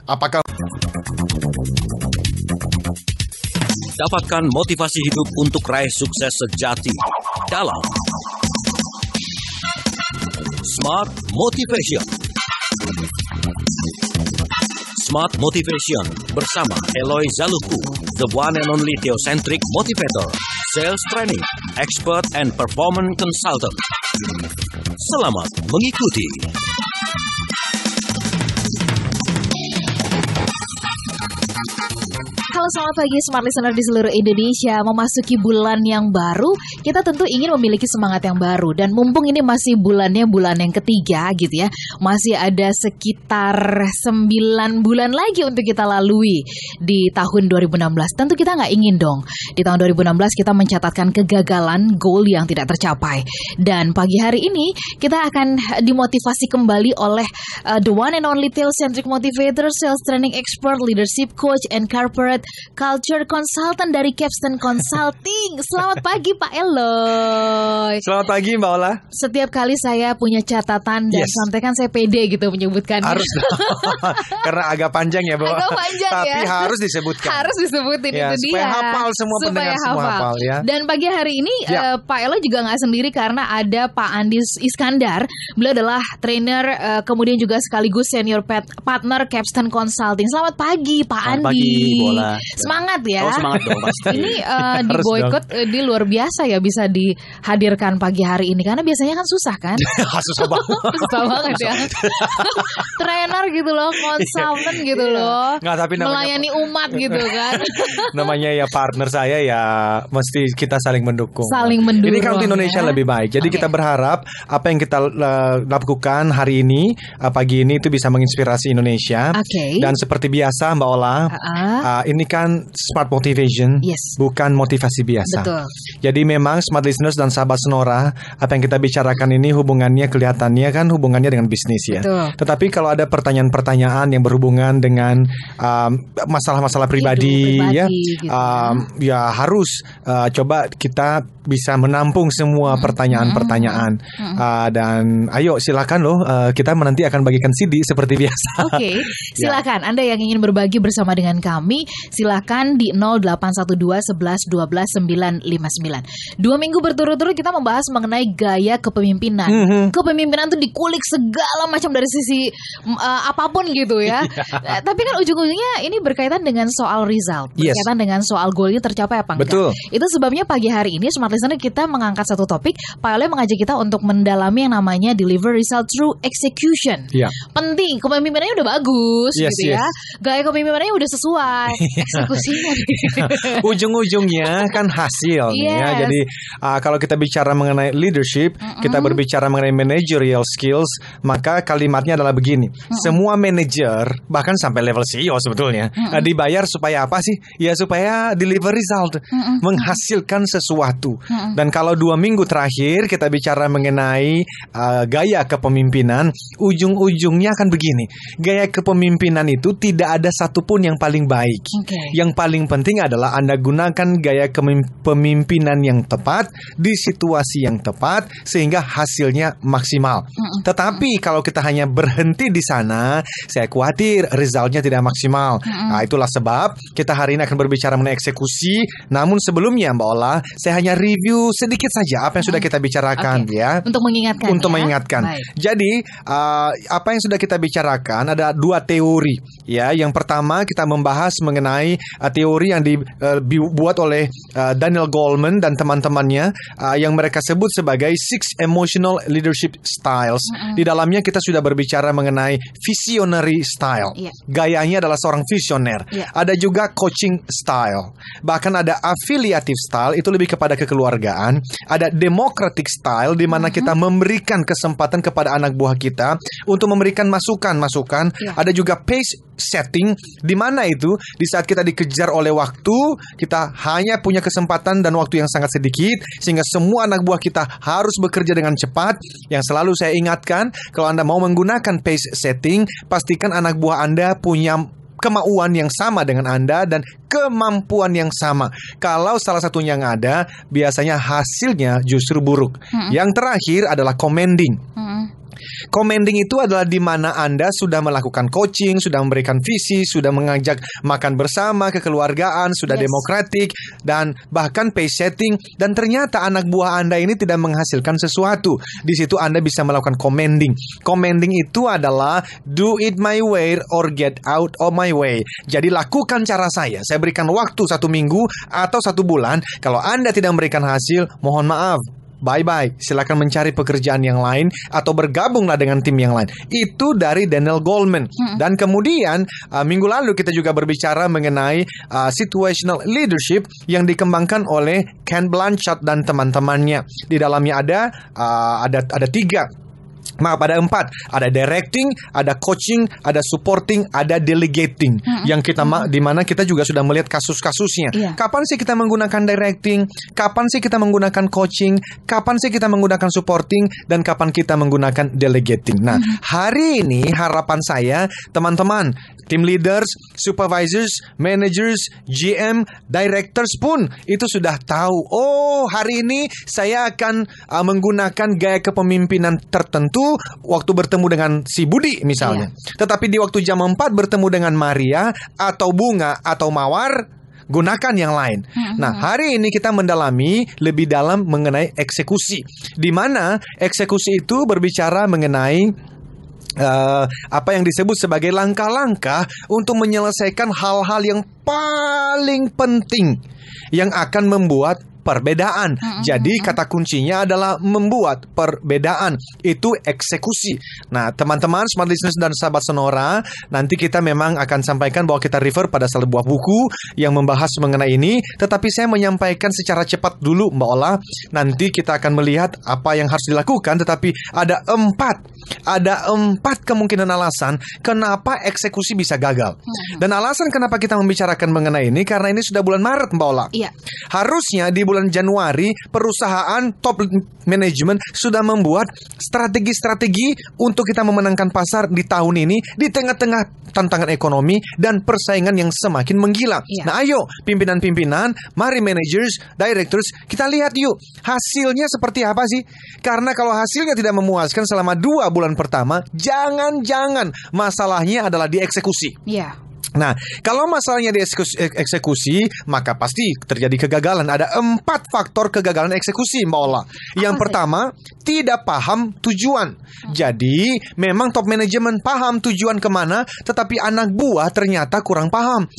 Apakah dapatkan motivasi hidup untuk raih sukses sejati dalam Smart Motivation. Smart Motivation bersama Eloy Zaluku, the one and only theocentric motivator, sales training, expert and performance consultant. Selamat mengikuti. Halo, selamat pagi Smart Listener di seluruh Indonesia. Memasuki bulan yang baru, kita tentu ingin memiliki semangat yang baru. Dan mumpung ini masih bulan yang ketiga gitu ya, masih ada sekitar 9 bulan lagi untuk kita lalui di tahun 2016. Tentu kita nggak ingin dong di tahun 2016 kita mencatatkan kegagalan, goal yang tidak tercapai. Dan pagi hari ini kita akan dimotivasi kembali oleh the one and only theocentric motivator, sales training expert, leadership coach, and corporate culture consultant dari Capstan Consulting. Selamat pagi Pak Eloy. Selamat pagi Mbak Ola. Setiap kali saya punya catatan dan sampai kan saya pede gitu menyebutkan. Harus karena agak panjang ya, Mbak. Agak panjang tapi ya. harus disebutkan. Harus disebutin ya, itu supaya dia. Hafal semua pendengar semua hafal ya. Dan pagi hari ini Pak Eloy juga nggak sendiri karena ada Pak Andi Iskandar. Beliau adalah trainer kemudian juga sekaligus senior partner Capstan Consulting. Selamat pagi Pak Andi. Pagi Bola. Semangat ya. Oh, semangat dong pasti. Ini di boykot di luar biasa ya bisa dihadirkan pagi hari ini karena biasanya kan susah kan? Susah banget. Susah banget ya. Trainer gitu loh, konsultan gitu loh. Nggak, tapi melayani umat gitu kan. Namanya ya partner saya ya mesti kita saling mendukung. Saling mendukung. Ini kan untuk Indonesia lebih baik. Jadi kita berharap apa yang kita lakukan hari ini pagi ini itu bisa menginspirasi Indonesia. Dan seperti biasa Mbak Ola, ini kan Smart Motivation, bukan motivasi biasa. Betul. Jadi memang Smart Listeners dan sahabat Sonora, apa yang kita bicarakan ini hubungannya kelihatannya kan hubungannya dengan bisnis ya. Betul. Tetapi kalau ada pertanyaan-pertanyaan yang berhubungan dengan masalah-masalah pribadi ya, gitu ya harus coba kita bisa menampung semua pertanyaan-pertanyaan. Dan ayo silakan loh, kita nanti akan bagikan CD seperti biasa. Oke, silakan Anda yang ingin berbagi bersama dengan kami, silakan di 0812 11 12 959. 2 minggu berturut-turut kita membahas mengenai gaya kepemimpinan. Kepemimpinan itu dikulik segala macam dari sisi apapun gitu ya. Tapi kan ujung-ujungnya ini berkaitan dengan soal result, berkaitan dengan soal goalnya tercapai apa enggak. Betul. Itu sebabnya pagi hari ini Smart Listener kita mengangkat satu topik. Pak Eloy mengajak kita untuk mendalami yang namanya deliver result through execution. Penting, kepemimpinannya udah bagus gitu ya. Gaya kepemimpinannya udah sesuai, eksekusinya ujung-ujungnya kan hasil ya. Jadi kalau kita bicara mengenai leadership, kita berbicara mengenai managerial skills, maka kalimatnya adalah begini. Semua manajer bahkan sampai level CEO sebetulnya dibayar supaya apa sih? Ya supaya deliver result, menghasilkan sesuatu. Dan kalau 2 minggu terakhir kita bicara mengenai gaya kepemimpinan, ujung-ujungnya akan begini. Gaya kepemimpinan itu tidak ada satupun yang paling baik. Yang paling penting adalah Anda gunakan gaya kepemimpinan yang tepat di situasi yang tepat sehingga hasilnya maksimal. Tetapi kalau kita hanya berhenti di sana, saya khawatir resultnya tidak maksimal. Nah, itulah sebab kita hari ini akan berbicara mengenai eksekusi. Namun sebelumnya Mbak Ola, saya hanya review sedikit saja apa yang sudah kita bicarakan ya. Untuk mengingatkan. Untuk mengingatkan. Jadi apa yang sudah kita bicarakan ada 2 teori ya. Yang pertama kita membahas mengenai teori yang dibuat oleh Daniel Goleman dan teman-temannya yang mereka sebut sebagai 6 Emotional Leadership Styles. Di dalamnya kita sudah berbicara mengenai visionary style. Gayanya adalah seorang visioner. Ada juga coaching style. Bahkan ada affiliative style, itu lebih kepada kekeluargaan. Ada democratic style di mana kita memberikan kesempatan kepada anak buah kita untuk memberikan masukan-masukan. Ada juga pace setting di mana itu di saat kita dikejar oleh waktu, kita hanya punya kesempatan dan waktu yang sangat sedikit sehingga semua anak buah kita harus bekerja dengan cepat. Yang selalu saya ingatkan, kalau Anda mau menggunakan pace setting, pastikan anak buah Anda punya kemauan yang sama dengan Anda dan kemampuan yang sama. Kalau salah satunya yang ada, biasanya hasilnya justru buruk. Yang terakhir adalah commending. Commanding itu adalah di mana Anda sudah melakukan coaching, sudah memberikan visi, sudah mengajak makan bersama, kekeluargaan, sudah demokratik, dan bahkan pace setting. Dan ternyata anak buah Anda ini tidak menghasilkan sesuatu. Di situ Anda bisa melakukan commanding. Commanding itu adalah do it my way or get out of my way. Jadi lakukan cara saya. Saya berikan waktu 1 minggu atau 1 bulan. Kalau Anda tidak memberikan hasil, mohon maaf. Bye-bye, silakan mencari pekerjaan yang lain atau bergabunglah dengan tim yang lain. Itu dari Daniel Goleman. Dan kemudian minggu lalu kita juga berbicara mengenai situational leadership yang dikembangkan oleh Ken Blanchard dan teman-temannya. Di dalamnya ada 3. Maaf, ada 4. Ada directing, ada coaching, ada supporting, ada delegating. Yang kita di mana kita juga sudah melihat kasus-kasusnya. Kapan sih kita menggunakan directing? Kapan sih kita menggunakan coaching? Kapan sih kita menggunakan supporting? Dan kapan kita menggunakan delegating? Nah, hari ini harapan saya, teman-teman, team leaders, supervisors, managers, GM, directors pun itu sudah tahu. Oh, hari ini saya akan menggunakan gaya kepemimpinan tertentu waktu bertemu dengan si Budi misalnya. Tetapi di waktu jam 4 bertemu dengan Maria atau Bunga atau Mawar, gunakan yang lain. Nah, hari ini kita mendalami lebih dalam mengenai eksekusi. Di mana eksekusi itu berbicara mengenai apa yang disebut sebagai langkah-langkah untuk menyelesaikan hal-hal yang paling penting yang akan membuat perbedaan. Jadi kata kuncinya adalah membuat perbedaan. Itu eksekusi. Nah, teman-teman, smart listeners dan sahabat Sonora, nanti kita memang akan sampaikan bahwa kita refer pada sebuah buku yang membahas mengenai ini. Tetapi saya menyampaikan secara cepat dulu, Mbak Ola. Nanti kita akan melihat apa yang harus dilakukan. Tetapi ada 4 kemungkinan alasan kenapa eksekusi bisa gagal. Dan alasan kenapa kita membicarakan mengenai ini, karena ini sudah bulan Maret, Mbak Ola. Harusnya di bulan Januari perusahaan top management sudah membuat strategi-strategi untuk kita memenangkan pasar di tahun ini di tengah-tengah tantangan ekonomi dan persaingan yang semakin menggila. Nah, ayo pimpinan-pimpinan, mari managers, directors, kita lihat yuk hasilnya seperti apa sih? Karena kalau hasilnya tidak memuaskan selama 2 bulan pertama, jangan-jangan masalahnya adalah di eksekusi. Nah, kalau masalahnya di eksekusi, maka pasti terjadi kegagalan. Ada 4 faktor kegagalan eksekusi, Mbak Ola. Yang pertama, tidak paham tujuan. Jadi, memang top manajemen paham tujuan kemana, tetapi anak buah ternyata kurang paham.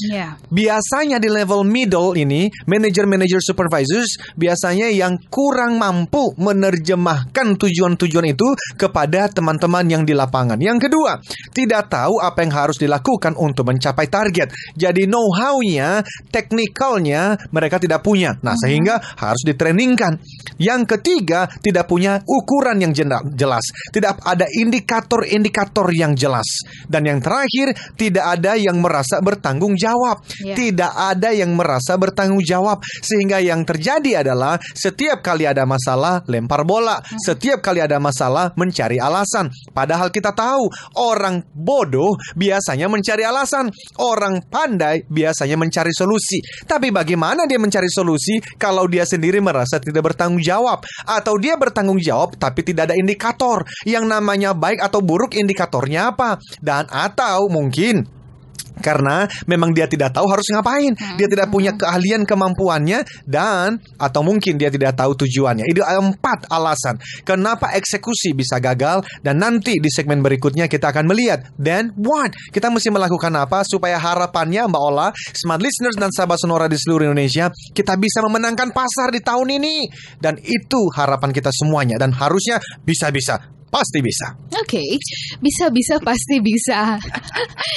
Biasanya di level middle ini, manager supervisors, biasanya yang kurang mampu menerjemahkan tujuan-tujuan itu kepada teman-teman yang di lapangan. Yang kedua, tidak tahu apa yang harus dilakukan untuk mencapai target. Jadi know-how-nya, teknikalnya mereka tidak punya. Nah, sehingga harus ditrainingkan. Yang ketiga, tidak punya ukuran yang jelas. Tidak ada indikator-indikator yang jelas. Dan yang terakhir, tidak ada yang merasa bertanggung jawab. Tidak ada yang merasa bertanggung jawab. Sehingga yang terjadi adalah setiap kali ada masalah, lempar bola. Setiap kali ada masalah, mencari alasan. Padahal kita tahu, orang bodoh biasanya mencari alasan. Orang pandai biasanya mencari solusi. Tapi bagaimana dia mencari solusi kalau dia sendiri merasa tidak bertanggung jawab? Atau dia bertanggung jawab tapi tidak ada indikator. Yang namanya baik atau buruk indikatornya apa? Dan atau mungkin karena memang dia tidak tahu harus ngapain. Dia tidak punya keahlian, kemampuannya, dan atau mungkin dia tidak tahu tujuannya. Itu 4 alasan kenapa eksekusi bisa gagal. Dan nanti di segmen berikutnya kita akan melihat then what? Kita mesti melakukan apa supaya harapannya, Mbak Ola, smart listeners dan sahabat Sonora di seluruh Indonesia, kita bisa memenangkan pasar di tahun ini. Dan itu harapan kita semuanya. Dan harusnya bisa-bisa. Pasti bisa. Oke, bisa-bisa pasti bisa.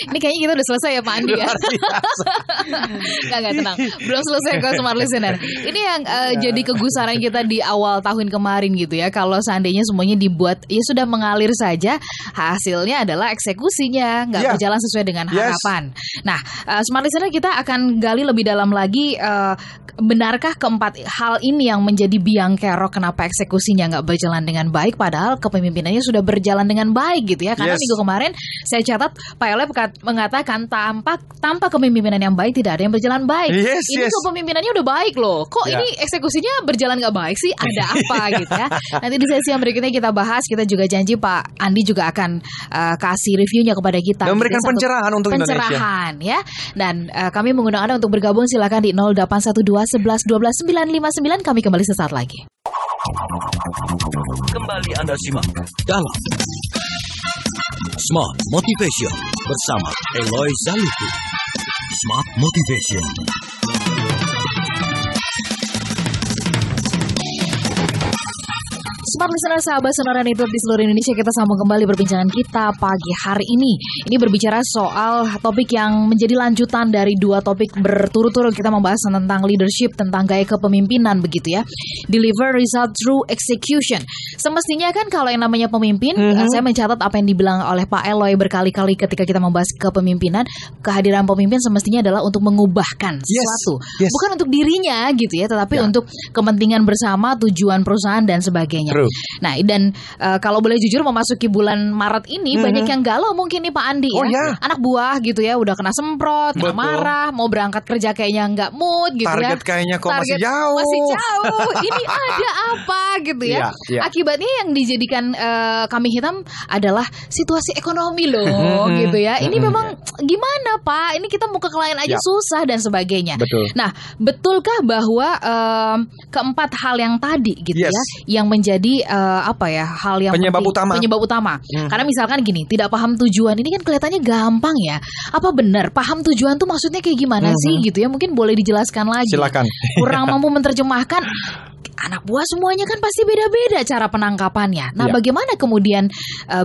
Ini kayaknya kita udah selesai ya Pak Andi ya. Nggak tenang. Belum selesai kok smart listener. Ini yang jadi kegusaran kita di awal tahun kemarin gitu ya. Kalau seandainya semuanya dibuat ya sudah mengalir saja, hasilnya adalah eksekusinya nggak berjalan sesuai dengan harapan. Nah, smart listener, kita akan gali lebih dalam lagi benarkah keempat hal ini yang menjadi biang kerok kenapa eksekusinya nggak berjalan dengan baik, padahal kepemimpinannya sudah berjalan dengan baik gitu ya? Karena minggu kemarin saya catat Pak Eloy mengatakan tanpa kepemimpinan yang baik tidak ada yang berjalan baik. Ini kepemimpinannya udah baik loh, kok ini eksekusinya berjalan nggak baik sih? Ada apa gitu ya? Nanti di sesi yang berikutnya kita bahas. Kita juga janji Pak Andi juga akan kasih reviewnya kepada kita. Memberikan pencerahan untuk Indonesia. Ya. Dan kami mengundang Anda untuk bergabung, silakan di 0812 11 12 959. Kami kembali sesaat lagi. Kembali Anda simak dalam Smart Motivation bersama Eloy Zaliku. Smart Motivation. Smart listener, sahabat Sonora Network di seluruh Indonesia, kita sambung kembali perbincangan kita pagi hari ini. Ini berbicara soal topik yang menjadi lanjutan dari dua topik berturut-turut. Kita membahas tentang leadership, tentang gaya kepemimpinan begitu ya. Deliver result through execution. Semestinya kan kalau yang namanya pemimpin, saya mencatat apa yang dibilang oleh Pak Eloy berkali-kali ketika kita membahas kepemimpinan. Kehadiran pemimpin semestinya adalah untuk mengubahkan sesuatu. Bukan untuk dirinya gitu ya, tetapi untuk kepentingan bersama, tujuan perusahaan dan sebagainya. Nah, dan kalau boleh jujur memasuki bulan Maret ini banyak yang galau mungkin nih Pak Andi ya. Anak buah gitu ya udah kena semprot, kena marah, mau berangkat kerja kayaknya nggak mood gitu. Target kayaknya kok masih jauh. Ini ada apa gitu ya. Akibatnya yang dijadikan kambing hitam adalah situasi ekonomi loh gitu ya. Ini memang gimana Pak? Ini kita mau ke klien aja susah dan sebagainya. Nah, betulkah bahwa keempat hal yang tadi gitu ya, yang menjadi hal yang penyebab utama. Karena misalkan gini, tidak paham tujuan ini kan kelihatannya gampang ya. Apa benar paham tujuan tuh maksudnya kayak gimana sih gitu ya? Mungkin boleh dijelaskan lagi. Silakan. Kurang mampu menerjemahkan. Anak buah semuanya kan pasti beda-beda cara penangkapannya. Nah, bagaimana kemudian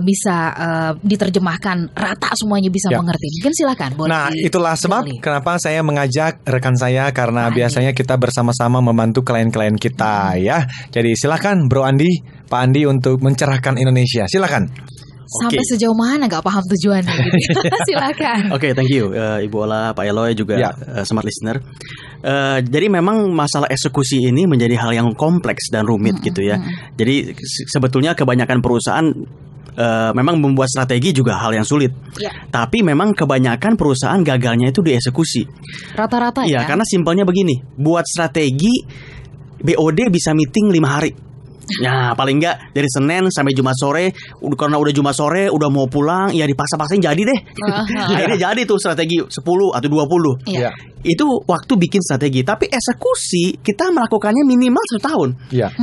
bisa diterjemahkan rata semuanya bisa mengerti? Mungkin silakan. Nah, itulah sebab kenapa saya mengajak rekan saya, karena biasanya kita bersama-sama membantu klien-klien kita ya. Jadi silakan Bro Andi, Pak Andi untuk mencerahkan Indonesia. Silakan. Sampai sejauh mana nggak paham tujuannya gitu. Silakan. Thank you Ibu Ola, Pak Eloy juga smart listener. Jadi memang masalah eksekusi ini menjadi hal yang kompleks dan rumit gitu ya. Jadi sebetulnya kebanyakan perusahaan memang membuat strategi juga hal yang sulit. Tapi memang kebanyakan perusahaan gagalnya itu dieksekusi. Rata-rata ya. Karena simpelnya begini, buat strategi BOD bisa meeting 5 hari. Ya paling enggak dari Senin sampai Jumat sore. Karena udah Jumat sore udah mau pulang, ya dipaksa-paksain jadi deh. Akhirnya jadi tuh strategi 10 atau 20. Itu waktu bikin strategi. Tapi eksekusi kita melakukannya minimal 1 tahun.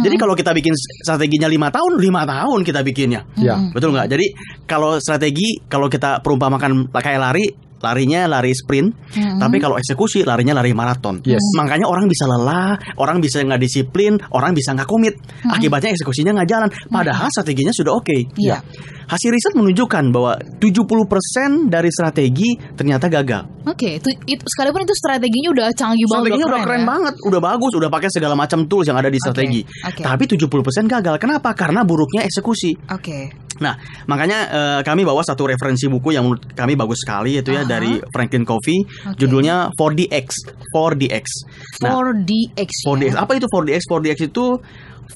Jadi kalau kita bikin strateginya 5 tahun, 5 tahun kita bikinnya. Betul nggak? Jadi kalau strategi, kalau kita perumpamakan kayak larinya lari sprint, tapi kalau eksekusi larinya lari maraton. Makanya orang bisa lelah, orang bisa nggak disiplin, orang bisa nggak komit. Akibatnya eksekusinya nggak jalan. Padahal strateginya sudah oke. Hasil riset menunjukkan bahwa 70% dari strategi ternyata gagal. Sekalipun itu strateginya udah canggih banget, strateginya udah keren banget, udah bagus, udah pakai segala macam tools yang ada di strategi. Tapi 70% gagal. Kenapa? Karena buruknya eksekusi. Nah, makanya kami bawa satu referensi buku yang menurut kami bagus sekali, itu ya dari Franklin Covey, judulnya 4DX. 4DX. Nah, 4DX. Apa itu 4DX? 4DX itu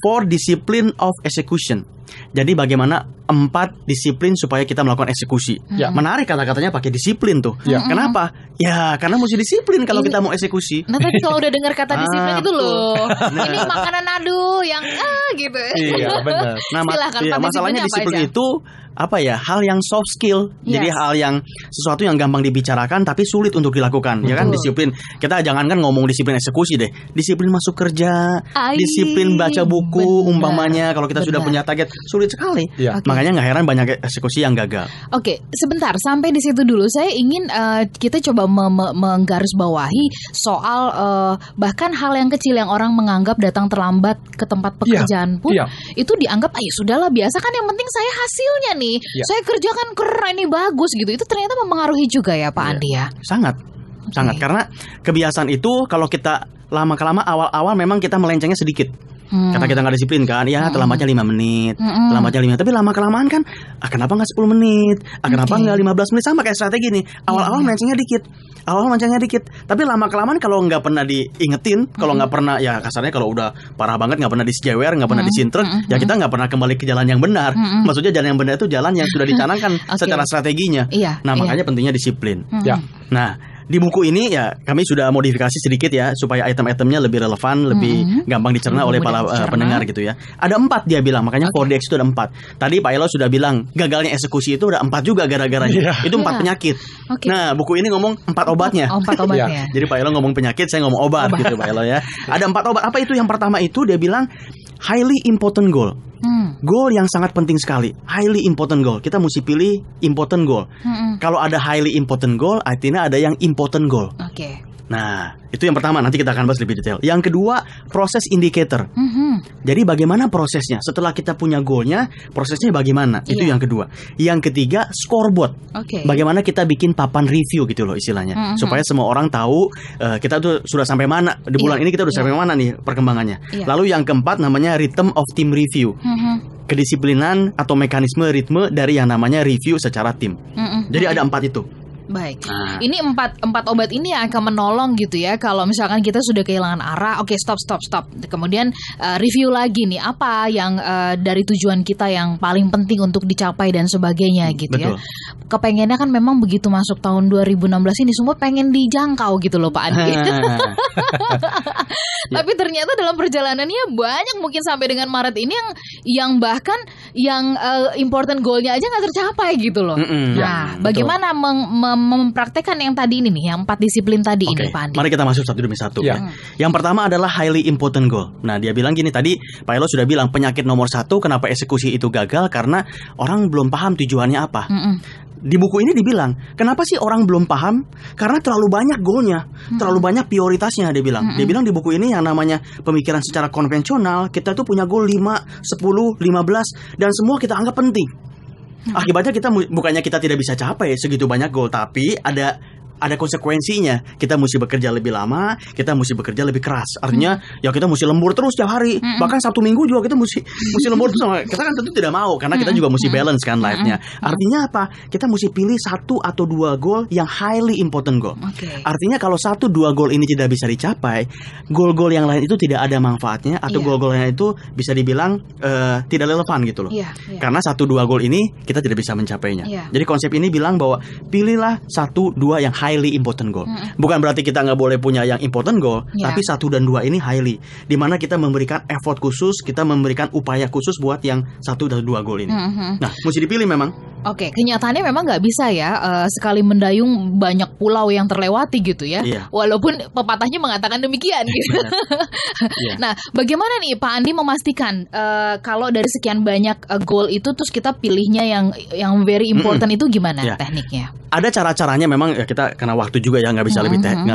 4 Discipline of Execution. Jadi bagaimana 4 disiplin supaya kita melakukan eksekusi. Menarik kata-katanya pakai disiplin tuh. Kenapa? Ya karena mesti disiplin kalau kita mau eksekusi. Nah tadi kalau udah dengar kata disiplin itu loh, ini makanan aduh yang gitu. Iya benar. Nah masalahnya disiplin itu apa ya, hal yang soft skill. Jadi hal yang sesuatu yang gampang dibicarakan tapi sulit untuk dilakukan. Ya kan, disiplin. Kita jangankan ngomong disiplin eksekusi deh. Disiplin masuk kerja, disiplin baca buku umpamanya, kalau kita sudah punya target sulit sekali. Makanya nggak heran banyak eksekusi yang gagal. Sebentar, sampai di situ dulu. Saya ingin kita coba menggarisbawahi soal bahkan hal yang kecil yang orang menganggap datang terlambat ke tempat pekerjaan pun itu dianggap ya sudahlah biasa kan, yang penting saya hasilnya nih. Saya kerjakan keren, ini bagus gitu. Itu ternyata mempengaruhi juga ya Pak Andi ya. Sangat karena kebiasaan itu kalau kita lama-kelama awal-awal memang kita melencengnya sedikit. Kata kita nggak disiplin kan, ya terlambatnya 5 menit, terlambatnya 5 menit. Tapi lama kelamaan kan, kenapa nggak 10 menit? Kenapa nggak 15 menit? Sama kayak strategi nih. Awal-awal melencengnya dikit, tapi lama kelamaan kalau nggak pernah diingetin, kalau nggak pernah, ya kasarnya kalau udah parah banget nggak pernah disejewer, nggak pernah disintrek, ya kita nggak pernah kembali ke jalan yang benar. Maksudnya jalan yang benar itu jalan yang sudah dicanangkan secara strateginya. Nah makanya pentingnya disiplin. Nah di buku ini ya kami sudah modifikasi sedikit ya supaya item-itemnya lebih relevan, lebih gampang dicerna oleh para pendengar gitu ya. Ada 4 dia bilang, makanya 4DX itu ada 4. Tadi Pak Elo sudah bilang gagalnya eksekusi itu ada 4 juga gara-garanya. Itu 4 penyakit. Nah buku ini ngomong 4 obatnya. 4 obatnya. Jadi Pak Elo ngomong penyakit, saya ngomong obat gitu Pak Elo ya. Ada 4 obat. Apa itu? Yang pertama itu dia bilang highly important goal. Goal yang sangat penting sekali. Highly important goal. Kita mesti pilih important goal. Kalau ada highly important goal, artinya ada yang important goal. Nah, itu yang pertama, nanti kita akan bahas lebih detail. Yang kedua, proses indicator. Jadi bagaimana prosesnya? Setelah kita punya goalnya, prosesnya bagaimana? Itu yang kedua. Yang ketiga, scoreboard. Bagaimana kita bikin papan review gitu loh istilahnya. Supaya semua orang tahu kita tuh sudah sampai mana. Di bulan ini kita udah sampai mana nih perkembangannya. Lalu yang keempat namanya rhythm of team review. Kedisiplinan atau mekanisme ritme dari yang namanya review secara tim. Jadi ada 4 itu. Baik, ini empat obat ini yang akan menolong gitu ya. Kalau misalkan kita sudah kehilangan arah, oke, stop. Kemudian review lagi nih apa yang dari tujuan kita yang paling penting untuk dicapai dan sebagainya gitu. Betul. Ya. Kepengennya kan memang begitu masuk tahun 2016 ini semua pengen dijangkau gitu loh Pak Andi. Tapi ternyata dalam perjalanannya banyak, mungkin sampai dengan Maret ini yang bahkan yang important goalnya aja nggak tercapai gitu loh. Nah, bagaimana mempraktekkan yang tadi ini nih, yang 4 disiplin tadi ini Pak Andi? Mari kita masuk satu demi satu. Yang pertama adalah highly important goal. Nah dia bilang gini, tadi Pak Elo sudah bilang penyakit nomor 1 kenapa eksekusi itu gagal karena orang belum paham tujuannya apa. Di buku ini dibilang, kenapa sih orang belum paham? Karena terlalu banyak goalnya, terlalu banyak prioritasnya dia bilang. Dia bilang di buku ini yang namanya pemikiran secara konvensional, kita tuh punya goal 5, 10, 15 dan semua kita anggap penting. Akibatnya kita bukannya kita tidak bisa capai segitu banyak goal, tapi ada konsekuensinya. Kita mesti bekerja lebih lama, kita mesti bekerja lebih keras. Artinya ya kita mesti lembur terus tiap hari. Bahkan 1 minggu juga kita mesti lembur terus. Kita kan tentu tidak mau karena kita juga mesti balance kan life-nya. Artinya apa? Kita mesti pilih 1 atau 2 goal yang highly important goal. Artinya kalau 1, 2 goal ini tidak bisa dicapai, goal-goal yang lain itu tidak ada manfaatnya atau goal-goal yang itu bisa dibilang tidak relevan gitu loh. Karena 1, 2 goal ini kita tidak bisa mencapainya. Jadi konsep ini bilang bahwa pilihlah 1, 2 yang highly important goal. Bukan berarti kita nggak boleh punya yang important goal, tapi 1 dan 2 ini highly, dimana kita memberikan effort khusus, kita memberikan upaya khusus buat yang 1 dan 2 goal ini. Nah, mesti dipilih memang. Kenyataannya memang nggak bisa ya sekali mendayung banyak pulau yang terlewati gitu ya. Walaupun pepatahnya mengatakan demikian gitu. Nah, bagaimana nih Pak Andi memastikan kalau dari sekian banyak goal itu terus kita pilihnya yang very important itu gimana tekniknya? Ada cara-caranya memang ya, kita karena waktu juga ya nggak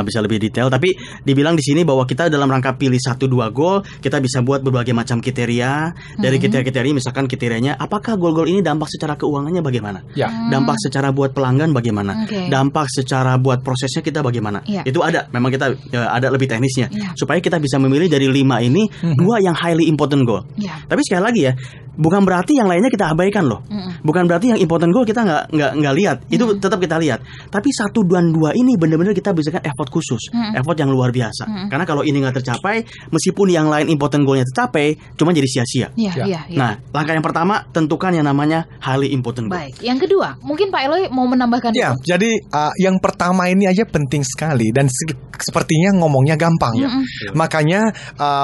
bisa lebih detail, tapi dibilang di sini bahwa kita dalam rangka pilih 1, 2 goal kita bisa buat berbagai macam kriteria. Dari kriteria misalkan kriterianya apakah goal-goal ini dampak secara keuangannya bagaimana, dampak secara buat pelanggan bagaimana, dampak secara buat prosesnya kita bagaimana. Itu ada, memang kita ada lebih teknisnya supaya kita bisa memilih dari 5 ini 2 yang highly important goal. Tapi sekali lagi ya, bukan berarti yang lainnya kita abaikan loh. Bukan berarti yang important goal kita nggak lihat, itu tetap kita lihat. Tapi 1 dan 2 ini benar-benar kita berikan effort khusus, effort yang luar biasa. Karena kalau ini nggak tercapai, meskipun yang lain important goalnya tercapai, cuma jadi sia-sia. Nah, langkah yang pertama tentukan yang namanya highly important goal. Baik, yang kedua, mungkin Pak Eloy mau menambahkan. Jadi yang pertama ini aja penting sekali dan sepertinya ngomongnya gampang. Makanya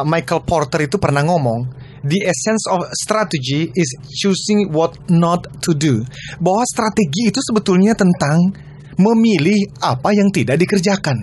Michael Porter itu pernah ngomong, the essence of strategy is choosing what not to do. Bahwa strategi itu sebetulnya tentang memilih apa yang tidak dikerjakan.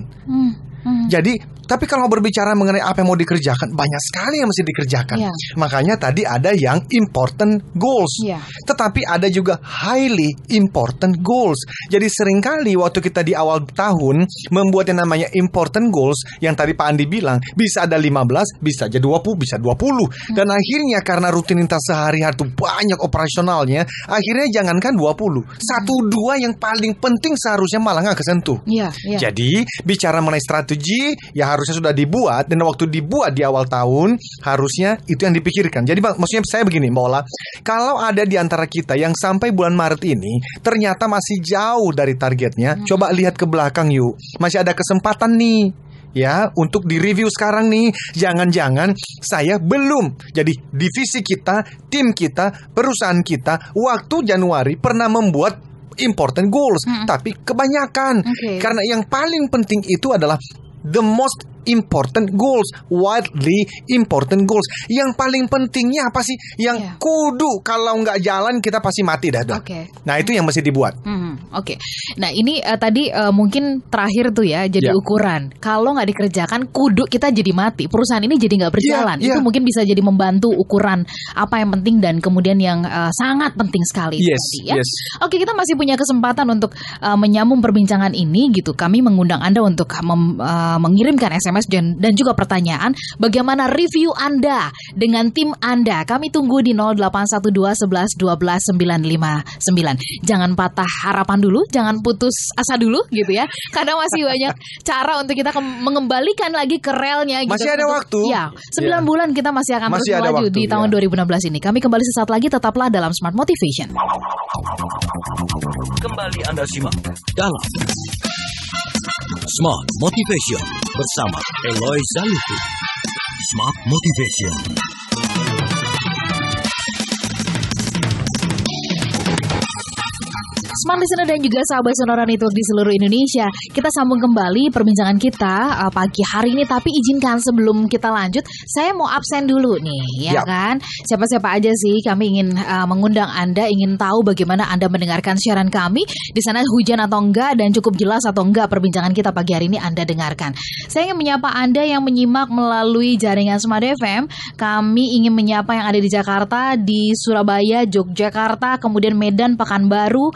Jadi, tapi kalau berbicara mengenai apa yang mau dikerjakan, banyak sekali yang mesti dikerjakan. Makanya tadi ada yang important goals. Tetapi ada juga highly important goals. Jadi seringkali waktu kita di awal tahun membuat yang namanya important goals, yang tadi Pak Andi bilang, bisa ada 15, bisa aja 20, bisa 20. Dan akhirnya karena rutinitas sehari-hari itu banyak operasionalnya, akhirnya jangankan 20, 1, 2 yang paling penting seharusnya malah nggak kesentuh. Jadi bicara mengenai strategi, ya harusnya sudah dibuat, dan waktu dibuat di awal tahun harusnya itu yang dipikirkan. Jadi maksudnya saya begini Mbak Ola, kalau ada di antara kita yang sampai bulan Maret ini ternyata masih jauh dari targetnya, coba lihat ke belakang yuk. Masih ada kesempatan nih ya untuk direview sekarang nih. Jangan-jangan saya belum. Jadi divisi kita, tim kita, perusahaan kita waktu Januari pernah membuat important goals, tapi kebanyakan. Karena yang paling penting itu adalah the most important goals, widely important goals. Yang paling pentingnya apa sih? Yang kudu kalau nggak jalan kita pasti mati dah. Nah itu yang mesti dibuat. Nah ini tadi mungkin terakhir tuh ya, jadi ukuran. Kalau nggak dikerjakan, kudu kita jadi mati. Perusahaan ini jadi nggak berjalan. Itu mungkin bisa jadi membantu ukuran apa yang penting dan kemudian yang sangat penting sekali. Oke, kita masih punya kesempatan untuk menyambung perbincangan ini gitu. Kami mengundang Anda untuk mengirimkan SMS dan juga pertanyaan, bagaimana review Anda dengan tim Anda. Kami tunggu di 0812 11 12 959. Jangan patah harapan dulu, jangan putus asa dulu gitu ya, karena masih banyak cara untuk kita mengembalikan lagi ke relnya gitu. Masih ada waktu. Ya, 9 bulan kita masih akan terus melaju di tahun 2016 ini. Kami kembali sesaat lagi, tetaplah dalam Smart Motivation. Kembali Anda simak dalam Smart Motivation bersama Eloy Zaluku. Smart Motivation. Smart Listener dan juga sahabat Sonora Network di seluruh Indonesia, kita sambung kembali perbincangan kita pagi hari ini. Tapi izinkan sebelum kita lanjut, saya mau absen dulu nih, ya kan? Siapa-siapa aja sih, kami ingin mengundang Anda, ingin tahu bagaimana Anda mendengarkan siaran kami. Di sana hujan atau enggak, dan cukup jelas atau enggak perbincangan kita pagi hari ini Anda dengarkan. Saya ingin menyapa Anda yang menyimak melalui jaringan Smart FM. Kami ingin menyapa yang ada di Jakarta, di Surabaya, Yogyakarta, kemudian Medan, Pekanbaru,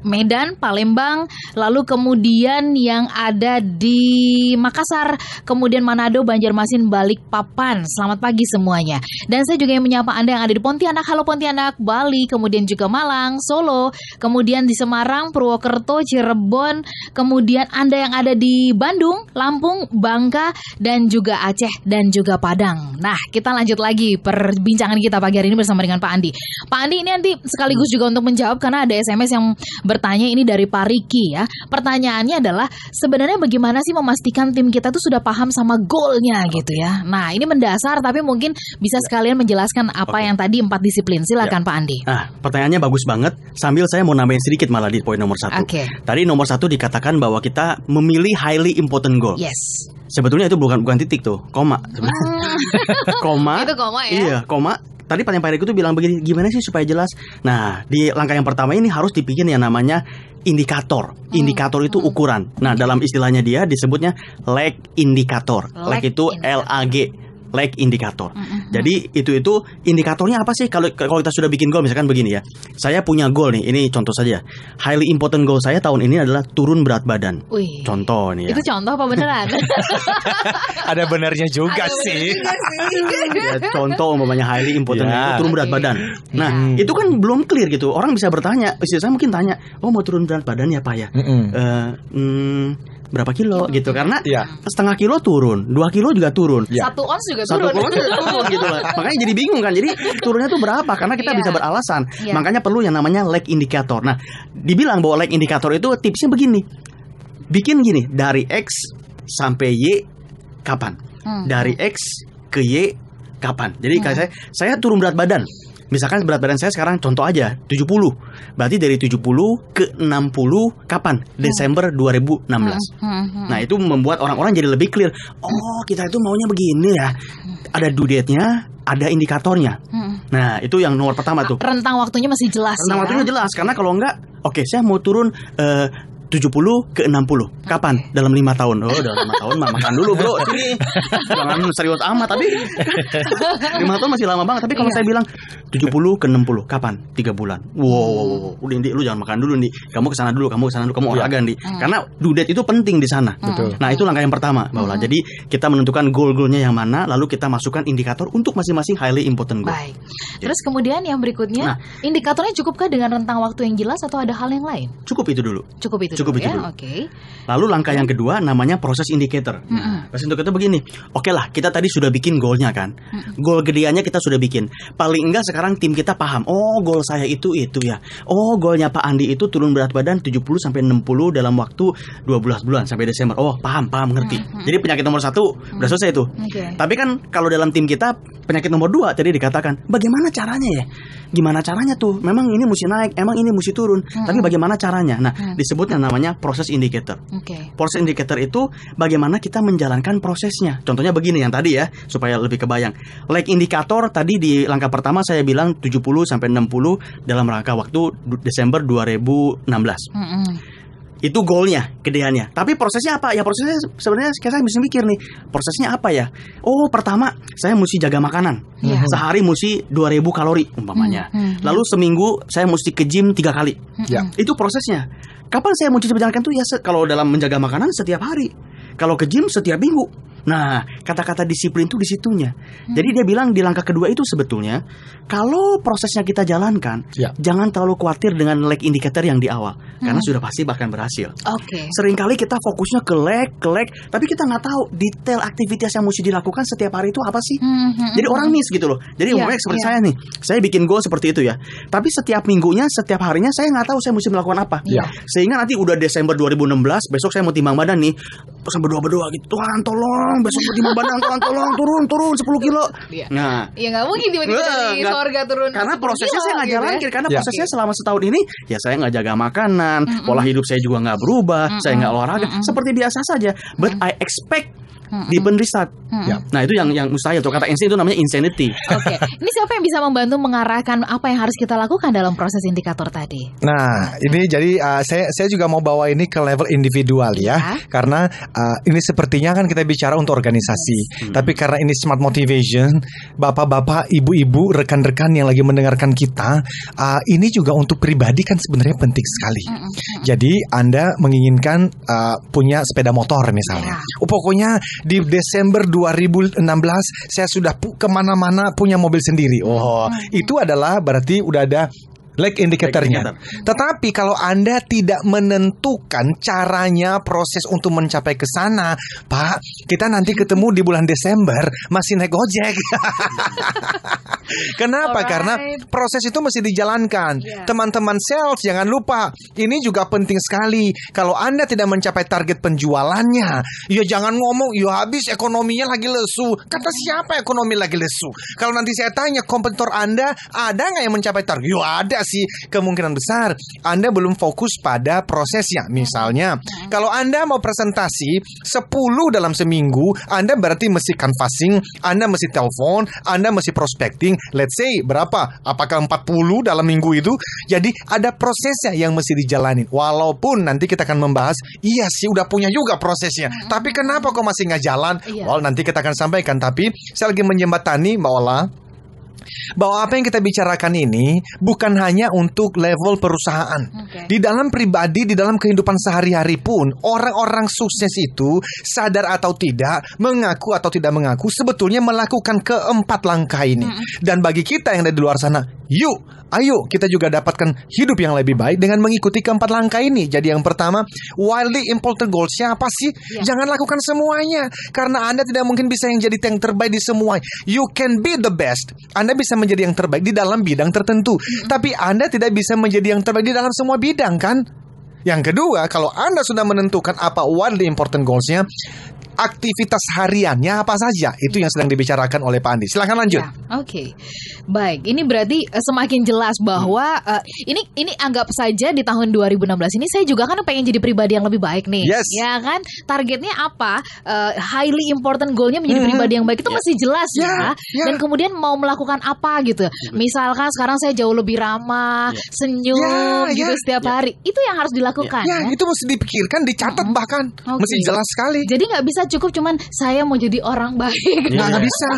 Medan, Palembang, lalu kemudian yang ada di Makassar, kemudian Manado, Banjarmasin, Balikpapan. Selamat pagi semuanya. Dan saya juga yang menyapa Anda yang ada di Pontianak, halo Pontianak, Bali, kemudian juga Malang, Solo, kemudian di Semarang, Purwokerto, Cirebon, kemudian Anda yang ada di Bandung, Lampung, Bangka, dan juga Aceh dan juga Padang. Nah, kita lanjut lagi perbincangan kita pagi hari ini bersama dengan Pak Andi. Pak Andi ini nanti sekaligus juga untuk menjawab, karena ada SMS yang bertanya ini dari Pak Riki ya. Pertanyaannya adalah, sebenarnya bagaimana sih memastikan tim kita tuh sudah paham sama goalnya gitu ya. Nah ini mendasar, tapi mungkin bisa sekalian menjelaskan apa yang tadi 4 disiplin. Silakan Pak Andi. Nah, pertanyaannya bagus banget. Sambil saya mau nambahin sedikit malah di poin nomor 1. Tadi nomor 1 dikatakan bahwa kita memilih highly important goal. Sebetulnya itu bukan titik tuh, koma. Koma. Itu koma ya. Iya, koma. Tadi Pak Riki itu bilang begini, gimana sih supaya jelas? Nah, di langkah yang pertama ini harus dibikin yang namanya indikator. Indikator itu ukuran. Nah, dalam istilahnya dia disebutnya lag indikator. Lag itu LAG. Lag indikator. Jadi itu indikatornya apa sih? Kalau kita sudah bikin goal, misalkan begini ya. Saya punya goal nih, ini contoh saja. Highly important goal saya tahun ini adalah turun berat badan. Contoh nih ya. Itu contoh apa beneran? Ada benernya juga sih. Ya, contoh umpamanya highly important itu turun berat badan. Nah, itu kan belum clear gitu. Orang bisa bertanya, saya mungkin tanya, "Oh, mau turun berat badan ya, Pak ya?" Berapa kilo gitu, karena setengah kilo turun, 2 kilo juga turun, 1 ons juga turun, gitu lah. Makanya jadi bingung kan, jadi turunnya tuh berapa, karena kita bisa beralasan. Makanya perlu yang namanya lag indikator. Nah, dibilang bahwa lag indikator itu tipsnya begini, bikin gini, dari X sampai Y kapan, dari X ke Y kapan. Jadi saya turun berat badan. Misalkan berat badan saya sekarang contoh aja 70. Berarti dari 70 ke 60 kapan? Desember 2016. Nah, itu membuat orang-orang jadi lebih clear. Oh, kita itu maunya begini ya. Ada due date-nya, ada indikatornya. Nah, itu yang nomor pertama tuh. Rentang waktunya masih jelas. Rentang waktunya jelas, karena kalau enggak, oke, saya mau turun 70 ke 60. Kapan? Dalam 5 tahun. Oh, dalam 5 tahun makan dulu, Bro. Sini. Jangan serius amat, tapi 5 tahun masih lama banget. Tapi kalau saya bilang 70 ke 60, kapan? 3 bulan. Wow. Udah, Indi, lu jangan makan dulu, Indi. Kamu kesana dulu, kamu olahraga, Indi. Karena due date itu penting di sana. Nah, itu langkah yang pertama, Mbak Ula. Jadi, kita menentukan goal-goalnya yang mana, lalu kita masukkan indikator untuk masing-masing highly important goal. Baik. Terus kemudian yang berikutnya, indikatornya cukupkah dengan rentang waktu yang jelas atau ada hal yang lain? Cukup itu dulu. Cukup itu cukup itu ya. dulu. Oke. Lalu langkah yang kedua namanya proses indicator. Nah, proses indicator begini. Oke lah, kita tadi sudah bikin goalnya kan. Goal gedeannya kita sudah bikin. Paling enggak sekarang tim kita paham. Oh, goal saya itu ya. Oh, goalnya Pak Andi itu turun berat badan 70 sampai 60 dalam waktu 12 bulan sampai Desember. Oh, paham, paham, ngerti. Jadi penyakit nomor 1 udah selesai itu. Oke. Tapi kan kalau dalam tim kita penyakit nomor 2 tadi dikatakan, bagaimana caranya ya? Gimana caranya tuh? Memang ini mesti naik, emang ini mesti turun. Tapi bagaimana caranya? Nah, disebutnya namanya proses indicator. Oke. Proses indikator itu bagaimana kita menjalankan prosesnya. Contohnya begini yang tadi ya, supaya lebih kebayang. Lag indikator tadi di langkah pertama saya bilang 70 sampai 60 dalam rangka waktu Desember 2016. Itu goalnya, gedeannya. Tapi prosesnya apa? Ya prosesnya sebenarnya saya bisa mikir nih. Prosesnya apa ya? Oh, pertama saya mesti jaga makanan. Sehari mesti 2000 kalori umpamanya. Lalu seminggu saya mesti ke gym 3 kali. Itu prosesnya. Kapan saya mesti menjalankan tuh? Ya kalau dalam menjaga makanan setiap hari. Kalau ke gym setiap minggu. Nah, kata-kata disiplin itu di situnya. Jadi dia bilang di langkah kedua itu sebetulnya kalau prosesnya kita jalankan, jangan terlalu khawatir dengan lag indikator yang di awal, karena sudah pasti bahkan berhasil. Oke. Seringkali kita fokusnya ke lag, tapi kita nggak tahu detail aktivitas yang mesti dilakukan setiap hari itu apa sih. Jadi orang miss gitu loh. Jadi umpamanya seperti saya nih, saya bikin goal seperti itu ya. Tapi setiap minggunya, setiap harinya saya nggak tahu saya mesti melakukan apa. Sehingga nanti udah Desember 2016, besok saya mau timbang badan nih, sampai berdoa gitu, Tuhan tolong besok mau timbang badan, Tuhan tolong turun 10 kilo. Nah, ya nggak mungkin tiba-tiba dari sorga turun. Karena prosesnya saya nggak gitu jalanin, karena prosesnya selama setahun ini ya saya nggak jaga makanan, pola hidup saya juga nggak berubah, saya nggak olahraga, seperti biasa saja. But I expect different result. Nah itu yang mustahil tuh, kata Einstein itu namanya insanity. Oke. Ini siapa yang bisa membantu mengarahkan apa yang harus kita lakukan dalam proses indikator tadi? Nah, ini jadi saya juga mau bawa ini ke level individual ya. Karena ini sepertinya kan kita bicara untuk organisasi. Tapi karena ini smart motivation, bapak-bapak, ibu-ibu, rekan-rekan yang lagi mendengarkan kita, ini juga untuk pribadi kan sebenarnya penting sekali. Jadi Anda menginginkan punya sepeda motor misalnya. Pokoknya di Desember 2016 saya sudah kemana-mana punya mobil sendiri. Itu adalah berarti udah ada lag indikatornya. Tetapi kalau Anda tidak menentukan caranya, proses untuk mencapai ke sana, Pak, kita nanti ketemu di bulan Desember masih naik ojek. Kenapa? Karena proses itu mesti dijalankan. Teman-teman sales, jangan lupa, ini juga penting sekali. Kalau Anda tidak mencapai target penjualannya, ya jangan ngomong, ya habis ekonominya lagi lesu. Kata siapa ekonomi lagi lesu? Kalau nanti saya tanya kompetitor Anda, ada nggak yang mencapai target? Ya ada sih, kemungkinan besar Anda belum fokus pada prosesnya. Misalnya, kalau Anda mau presentasi 10 dalam seminggu, Anda berarti mesti canvassing, Anda mesti telepon, Anda mesti prospecting. Let's say berapa? Apakah 40 dalam minggu itu? Jadi ada prosesnya yang mesti dijalanin. Walaupun nanti kita akan membahas, iya sih udah punya juga prosesnya, tapi kenapa kok masih nggak jalan? Well, nanti kita akan sampaikan. Tapi saya lagi menjembatani bahwa apa yang kita bicarakan ini bukan hanya untuk level perusahaan. Di dalam pribadi, di dalam kehidupan sehari-hari pun, orang-orang sukses itu sadar atau tidak, mengaku atau tidak mengaku, sebetulnya melakukan keempat langkah ini. Dan bagi kita yang ada di luar sana, ayo kita juga dapatkan hidup yang lebih baik dengan mengikuti keempat langkah ini. Jadi yang pertama, wildly important goals. Siapa sih? Jangan lakukan semuanya, karena Anda tidak mungkin bisa yang jadi yang terbaik di semua. You can be the best. Anda bisa menjadi yang terbaik di dalam bidang tertentu, tapi Anda tidak bisa menjadi yang terbaik di dalam semua bidang, kan? Yang kedua, kalau Anda sudah menentukan apa wildly important goals-nya, aktivitas hariannya apa saja, itu yang sedang dibicarakan oleh Pak Andi. Silahkan lanjut. Oke. Baik, ini berarti semakin jelas bahwa ini anggap saja di tahun 2016 ini saya juga kan pengen jadi pribadi yang lebih baik nih. Ya kan? Targetnya apa? Highly important goalnya menjadi pribadi yang baik itu masih jelas ya. Dan kemudian mau melakukan apa gitu. Misalkan sekarang saya jauh lebih ramah, senyum gitu setiap hari. Itu yang harus dilakukan. Itu mesti dipikirkan, dicatat bahkan. Mesti jelas sekali. Jadi nggak bisa bisa cukup cuman saya mau jadi orang baik. Nggak bisa.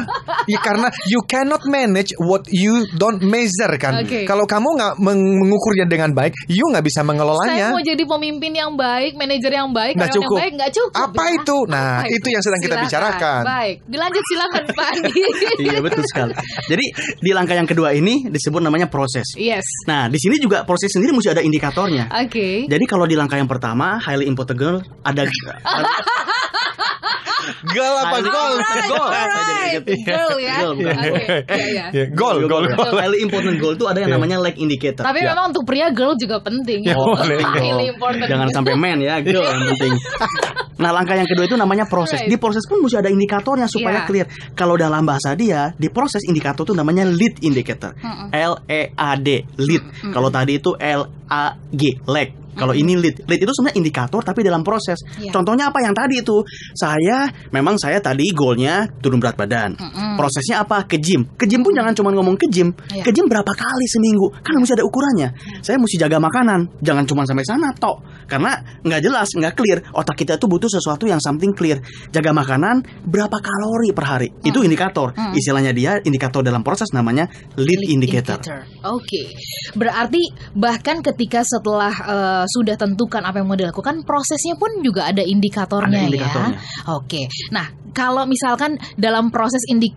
Ya, karena you cannot manage what you don't measure kan. Oke. Kalau kamu nggak mengukurnya dengan baik, you nggak bisa Saya mengelolanya. mau jadi pemimpin yang baik, manajer yang baik, Nggak karyawan cukup. yang baik, nggak cukup. Apa ya? itu? Nah, Apa itu yang sedang kita Silakan. bicarakan. Baik, dilanjut silakan Pak Andi. Iya betul sekali. Jadi di langkah yang kedua ini disebut namanya proses. Yes. Nah di sini juga proses sendiri mesti ada indikatornya. Oke. Jadi kalau di langkah yang pertama highly important girl ada Gol apa gol? Alright. Girl ya. Girl, bukan. Oke. Iya. Ya, gol. highly important goal itu ada yang namanya leg indicator. Tapi memang untuk pria girl juga penting. Ya, boleh. Highly important. Jangan sampai men ya, girl yang penting. Nah langkah yang kedua itu namanya proses. Right. Di proses pun mesti ada indikatornya supaya Yeah. clear. Kalau dalam bahasa dia di proses indikator itu namanya lead indicator. LEAD lead. Kalau tadi itu LAG leg. Kalau ini lead itu sebenarnya indikator tapi dalam proses. Iya. Contohnya apa yang tadi itu? Memang saya tadi goalnya turun berat badan. Prosesnya apa? Ke gym. Ke gym pun jangan cuma ngomong ke gym. Iya. Ke gym berapa kali seminggu? Kan mesti ada ukurannya. Saya mesti jaga makanan. Jangan cuma sampai sana tok. Karena nggak jelas, nggak clear. Otak kita tuh butuh sesuatu yang something clear. Jaga makanan berapa kalori per hari. Itu indikator. Istilahnya dia indikator dalam proses namanya lead indicator. Oke. Berarti bahkan ketika setelah sudah tentukan apa yang mau dilakukan, prosesnya pun juga ada indikatornya, Ada indikatornya. ya. Oke. Nah, kalau misalkan dalam proses ini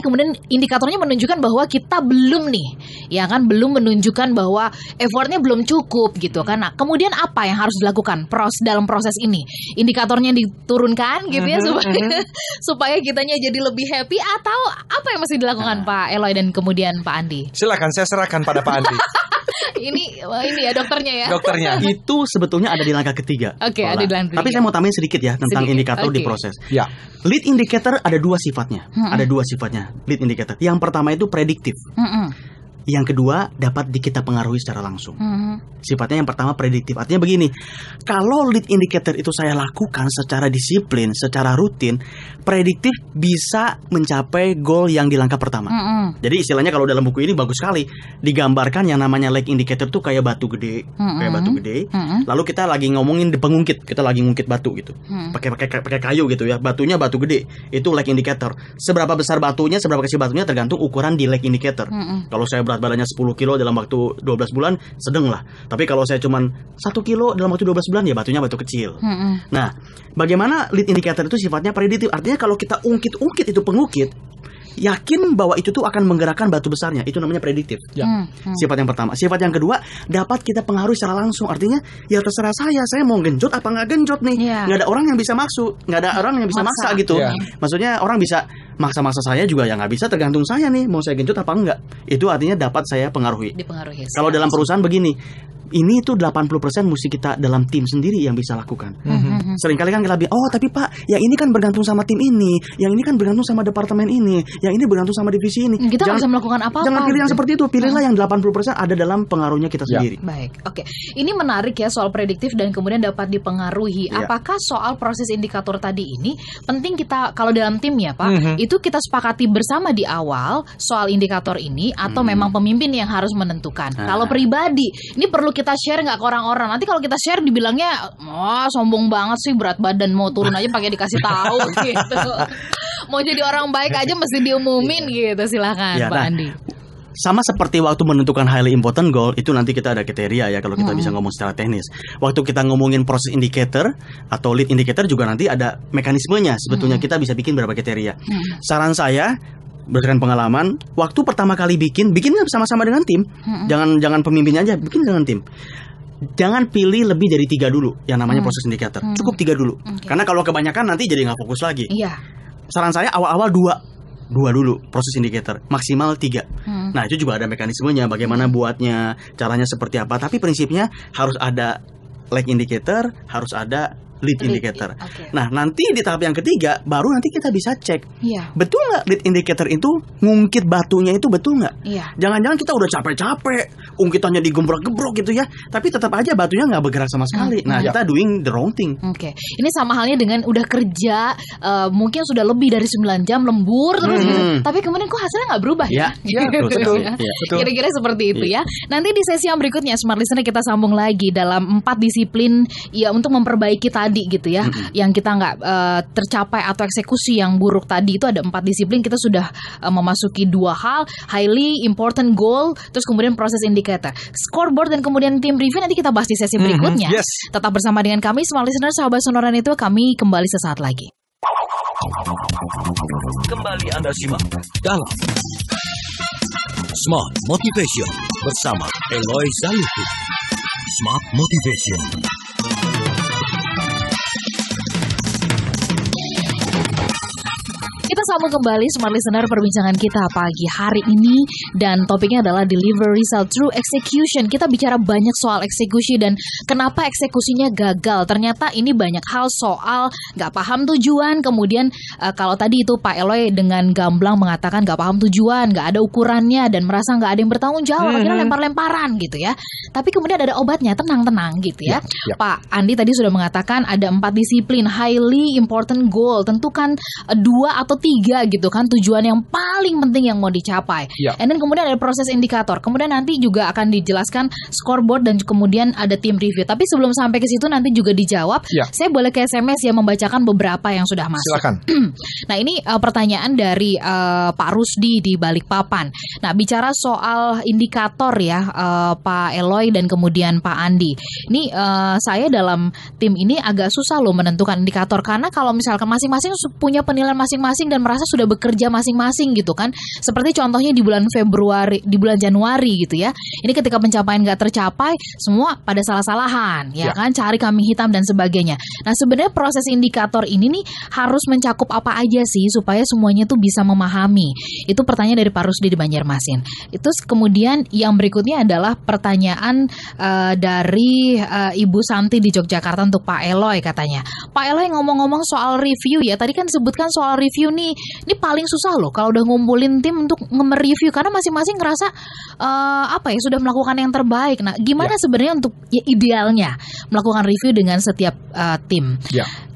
kemudian indikatornya menunjukkan bahwa kita belum nih, ya kan, belum menunjukkan bahwa effortnya belum cukup gitu kan. Nah, kemudian apa yang harus dilakukan dalam proses ini? Indikatornya diturunkan gitu ya supaya kitanya jadi lebih happy, atau apa yang mesti dilakukan Pak Eloy dan kemudian Pak Andi? Silakan saya serahkan pada Pak Andi. Ini ya dokternya ya. Dokternya. Itu sebetulnya ada di langkah ketiga. Oke, ada di langkah Tapi ketiga. saya mau tambahin sedikit ya tentang Sedikit, indikator di oke. proses. Ya. Lead indicator ada dua sifatnya. Ada dua sifatnya lead indicator. Yang pertama itu prediktif. Yang kedua dapat kita pengaruhi secara langsung. Sifatnya yang pertama prediktif. Artinya begini, kalau lead indicator itu saya lakukan secara disiplin, secara rutin, prediktif bisa mencapai goal yang di langkah pertama. Jadi istilahnya kalau dalam buku ini bagus sekali digambarkan yang namanya lead indicator itu kayak batu gede, Lalu kita lagi ngomongin di pengungkit, kita lagi ngungkit batu gitu, pakai kayu gitu ya, batunya batu gede, itu lead indicator. Seberapa besar batunya, seberapa kecil batunya tergantung ukuran di lead indicator. Kalau saya berat badannya 10 kilo dalam waktu 12 bulan, sedang lah. Tapi kalau saya cuman 1 kilo dalam waktu 12 bulan, ya batunya batu kecil. Nah, bagaimana lead indicator itu sifatnya prediktif? Artinya kalau kita ungkit itu pengukit, yakin bahwa itu tuh akan menggerakkan batu besarnya. Itu namanya prediktif. Sifat yang pertama. Sifat yang kedua, dapat kita pengaruhi secara langsung. Artinya, ya terserah saya mau genjot apa nggak genjot nih. Nggak ada orang yang bisa nggak ada orang yang bisa maksa gitu. Maksudnya orang bisa maksa-maksa saya juga, ya nggak bisa, tergantung saya nih mau saya genjot apa enggak. Itu artinya dapat saya pengaruhi. Dipengaruhi. Kalau dalam perusahaan begini, ini tuh 80% mesti kita dalam tim sendiri yang bisa lakukan. Seringkali kan kita bilang, oh tapi Pak, yang ini kan bergantung sama tim ini, yang ini kan bergantung sama departemen ini, yang ini bergantung sama divisi ini. Kita nggak bisa melakukan apa-apa. Jangan pilih yang seperti itu, pilihlah yang 80% ada dalam pengaruhnya kita sendiri. Baik, oke. Ini menarik ya soal prediktif dan kemudian dapat dipengaruhi. Ya. Apakah soal proses indikator tadi ini penting kita kalau dalam tim ya Pak, itu kita sepakati bersama di awal soal indikator ini, atau memang pemimpin yang harus menentukan? Kalau pribadi, ini perlu kita share nggak ke orang-orang? Nanti kalau kita share dibilangnya, wah sombong banget sih, berat badan mau turun aja pakai dikasih tahu gitu. Mau jadi orang baik aja mesti diumumin gitu. Silakan Ya, Pak nah, Andi. Sama seperti waktu menentukan highly important goal, itu nanti kita ada kriteria ya kalau kita bisa ngomong secara teknis. Waktu kita ngomongin proses indicator atau lead indicator juga nanti ada mekanismenya. Sebetulnya kita bisa bikin berapa kriteria. Saran saya, berdasarkan pengalaman, waktu pertama kali bikinnya sama-sama dengan tim. Jangan pemimpinnya aja, bikin dengan tim. Jangan pilih lebih dari 3 dulu yang namanya proses indikator. Cukup 3 dulu. Karena kalau kebanyakan nanti jadi nggak fokus lagi. Iya. Saran saya awal-awal 2 dulu proses indikator, maksimal 3. Nah itu juga ada mekanismenya, bagaimana buatnya, caranya seperti apa. Tapi prinsipnya harus ada leg indicator, harus ada lead indicator. Okay. Nah nanti di tahap yang ketiga baru nanti kita bisa cek, Iya. betul nggak lead indicator itu ngungkit batunya itu betul nggak? Iya. Jangan-jangan kita udah capek-capek, ungkitannya digembrok-gebrok gitu ya, tapi tetap aja batunya nggak bergerak sama sekali. Nah, kita doing the wrong thing. Oke. Ini sama halnya dengan udah kerja mungkin sudah lebih dari 9 jam lembur terus gitu. Tapi kemudian kok hasilnya nggak berubah ya? Betul. Kira-kira seperti itu ya. Nanti di sesi yang berikutnya Smart Listener kita sambung lagi dalam 4 disiplin ya untuk memperbaiki tadi gitu ya. Yang kita nggak tercapai atau eksekusi yang buruk tadi itu ada 4 disiplin. Kita sudah memasuki 2 hal, highly important goal, terus kemudian proses indikator, scoreboard, dan kemudian tim review. Nanti kita bahas di sesi berikutnya. Tetap bersama dengan kami Smart Listener, sahabat Sonora Network. Kami kembali sesaat lagi. Kembali Anda simak dalam Smart Motivation bersama Eloy Zaluku. Smart Motivation. Kita sambung kembali Smart Listener, perbincangan kita pagi hari ini, dan topiknya adalah deliver result through execution. Kita bicara banyak soal eksekusi dan kenapa eksekusinya gagal. Ternyata ini banyak hal soal gak paham tujuan. Kemudian kalau tadi itu Pak Eloy dengan gamblang mengatakan gak paham tujuan, gak ada ukurannya, dan merasa gak ada yang bertanggung jawab, akhirnya lempar-lemparan gitu ya. Tapi kemudian ada obatnya, tenang-tenang gitu ya. Pak Andi tadi sudah mengatakan ada 4 disiplin, highly important goal. Tentukan 2 atau 3 gitu kan tujuan yang paling penting yang mau dicapai. And then kemudian ada proses indikator. Kemudian nanti juga akan dijelaskan scoreboard dan kemudian ada tim review. Tapi sebelum sampai ke situ nanti juga dijawab. Saya boleh ke SMS ya membacakan beberapa yang sudah masuk. Silakan. Nah, ini pertanyaan dari Pak Rusdi di Balikpapan. Nah, bicara soal indikator ya, Pak Eloy dan kemudian Pak Andi. Ini saya dalam tim ini agak susah loh menentukan indikator, karena kalau misalkan masing-masing punya penilaian masing-masing dan merasa sudah bekerja masing-masing gitu kan. Seperti contohnya di bulan Januari gitu ya. Ini ketika pencapaian gak tercapai, semua pada salah-salahan ya kan, cari kambing hitam dan sebagainya. Nah, sebenarnya proses indikator ini nih harus mencakup apa aja sih supaya semuanya tuh bisa memahami. Itu pertanyaan dari Pak Rusdi di Banjarmasin. Itu kemudian yang berikutnya adalah pertanyaan dari Ibu Santi di Yogyakarta untuk Pak Eloy katanya. Pak Eloy ngomong-ngomong soal review ya, tadi kan sebutkan soal review nih. Ini paling susah loh kalau udah ngumpulin tim untuk nge-review, karena masing-masing ngerasa sudah melakukan yang terbaik. Nah, gimana sebenarnya untuk idealnya melakukan review dengan setiap tim?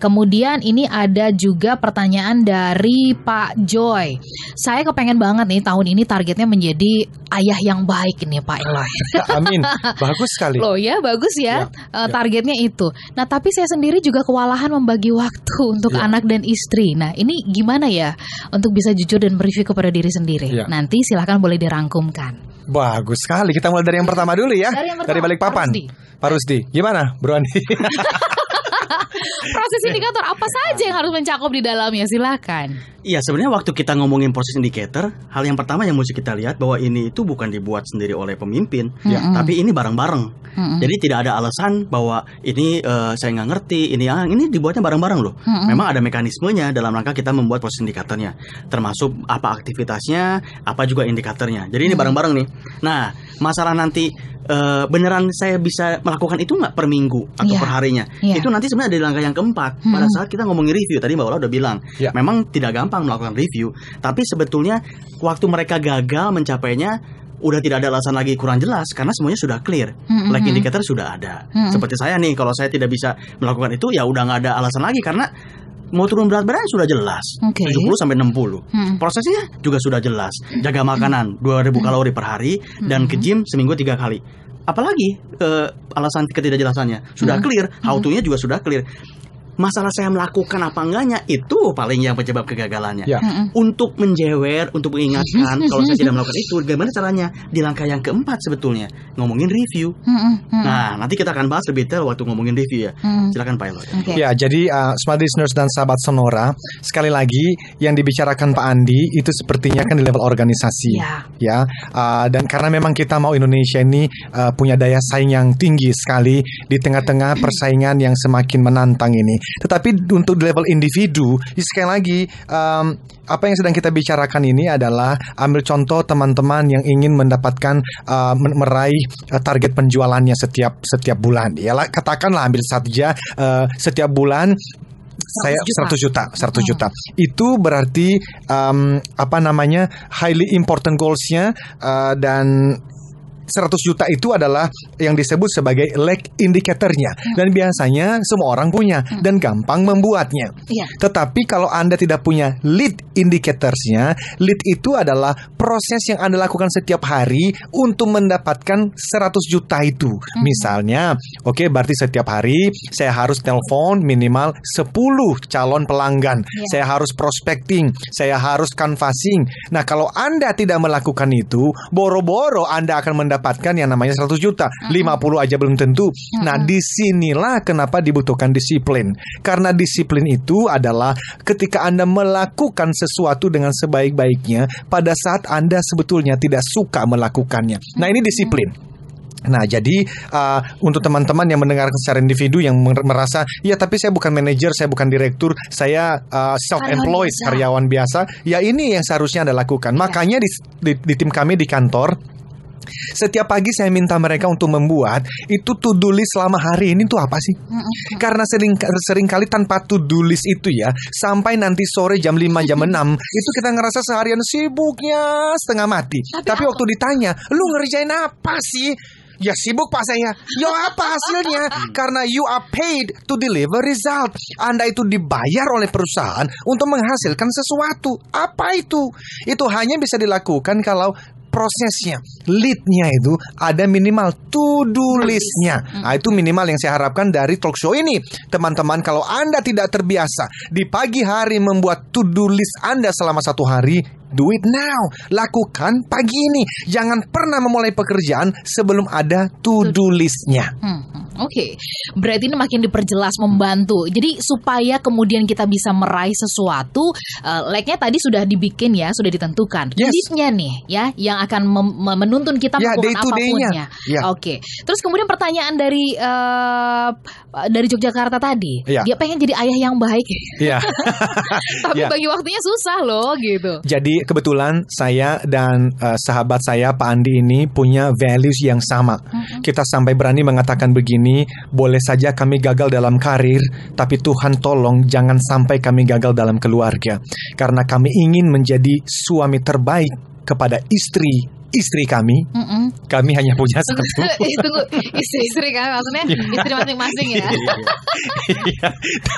Kemudian ini ada juga pertanyaan dari Pak Joy. Saya kepengen banget nih tahun ini targetnya menjadi ayah yang baik nih Pak Eloy. Amin. Bagus sekali. Loh ya, bagus ya. Targetnya itu. Nah, tapi saya sendiri juga kewalahan membagi waktu untuk anak dan istri. Nah, ini gimana ya untuk bisa jujur dan mereview kepada diri sendiri? Nanti silahkan boleh dirangkumkan. Bagus sekali. Kita mulai dari yang pertama dulu ya. Dari Balikpapan. Pak Rusdi. Gimana, Bro Andi? Proses indikator apa saja yang harus mencakup di dalamnya? Silakan. Iya, sebenarnya waktu kita ngomongin proses indikator, hal yang pertama yang mesti kita lihat bahwa ini itu bukan dibuat sendiri oleh pemimpin, tapi ini bareng-bareng. Jadi tidak ada alasan bahwa ini saya nggak ngerti, ini dibuatnya bareng-bareng loh. Memang ada mekanismenya dalam rangka kita membuat proses indikatornya, termasuk apa aktivitasnya, apa juga indikatornya. Jadi ini bareng-bareng nih. Nah, masalah nanti beneran saya bisa melakukan itu nggak per minggu atau per harinya? Itu nanti sebenarnya ada di langkah yang keempat. Pada saat kita ngomongin review, tadi Mbak Ola udah bilang, memang tidak gampang melakukan review, tapi sebetulnya waktu mereka gagal mencapainya, udah tidak ada alasan lagi kurang jelas karena semuanya sudah clear. Like indicator sudah ada. Seperti saya nih, kalau saya tidak bisa melakukan itu, ya udah nggak ada alasan lagi karena mau turun berat badan sudah jelas, 70 sampai 60. Prosesnya juga sudah jelas. Jaga makanan 2000 kalori per hari dan ke gym seminggu 3 kali. Apalagi alasan ketidakjelasannya sudah clear, how to-nya juga sudah clear. Masalah saya melakukan apa enggaknya itu paling yang penyebab kegagalannya. Untuk menjewer, untuk mengingatkan kalau saya tidak melakukan itu, bagaimana caranya? Di langkah yang keempat sebetulnya ngomongin review. Nah, nanti kita akan bahas lebih detail waktu ngomongin review ya. Silakan Pak Eloy. Ya, jadi Smart Listeners dan sahabat Sonora, sekali lagi yang dibicarakan Pak Andi itu sepertinya kan di level organisasi, dan karena memang kita mau Indonesia ini punya daya saing yang tinggi sekali di tengah-tengah persaingan yang semakin menantang ini. Tetapi untuk di level individu, sekali lagi apa yang sedang kita bicarakan ini adalah ambil contoh teman-teman yang ingin mendapatkan meraih target penjualannya setiap bulan. Ya, katakanlah ambil saja setiap bulan saya 100 juta. Itu berarti highly important goals-nya dan 100 juta itu adalah yang disebut sebagai lag indicatornya. Dan biasanya semua orang punya dan gampang membuatnya. Tetapi kalau Anda tidak punya lead indicatorsnya, lead itu adalah proses yang Anda lakukan setiap hari untuk mendapatkan 100 juta itu. Misalnya, berarti setiap hari saya harus telepon minimal 10 calon pelanggan. Saya harus prospecting, saya harus canvassing. Nah, kalau Anda tidak melakukan itu, boro-boro Anda akan mendapatkan yang namanya 100 juta. 50 aja belum tentu. Nah, disinilah kenapa dibutuhkan disiplin. Karena disiplin itu adalah ketika Anda melakukan sesuatu dengan sebaik-baiknya pada saat Anda sebetulnya tidak suka melakukannya. Nah, ini disiplin. Nah, jadi untuk teman-teman yang mendengarkan secara individu yang merasa, ya tapi saya bukan manajer, saya bukan direktur, saya self-employed, karyawan biasa, ya ini yang seharusnya Anda lakukan. Makanya di tim kami di kantor, setiap pagi saya minta mereka untuk membuat itu to-do list selama hari ini tuh apa sih? Karena sering kali tanpa to-do list itu ya, sampai nanti sore jam 5, jam 6 itu kita ngerasa seharian sibuknya setengah mati. Tapi waktu ditanya, lu ngerjain apa sih? Ya sibuk Pak saya. Ya apa hasilnya? Karena you are paid to deliver result. Anda itu dibayar oleh perusahaan untuk menghasilkan sesuatu. Apa itu? Itu hanya bisa dilakukan kalau prosesnya, lead-nya itu ada minimal to-do list-nya. Nah, itu minimal yang saya harapkan dari talk show ini. Teman-teman, kalau Anda tidak terbiasa di pagi hari membuat to-do list Anda selama 1 hari, do it now. Lakukan pagi ini. Jangan pernah memulai pekerjaan sebelum ada to-do list-nya. Berarti ini makin diperjelas, membantu. Jadi supaya kemudian kita bisa meraih sesuatu, lag-nya tadi sudah dibikin ya, sudah ditentukan. Lead-nya nih ya, yang akan menuntun kita melakukan apapunnya. Terus kemudian pertanyaan dari Yogyakarta tadi, dia pengen jadi ayah yang baik. Tapi bagi waktunya susah loh gitu. Jadi kebetulan saya dan sahabat saya Pak Andi ini punya values yang sama. Kita sampai berani mengatakan begini, boleh saja kami gagal dalam karir, tapi Tuhan tolong jangan sampai kami gagal dalam keluarga. Karena kami ingin menjadi suami terbaik kepada istri kami. Kami hanya punya satu. Tunggu, istri kami maksudnya istri masing-masing ya.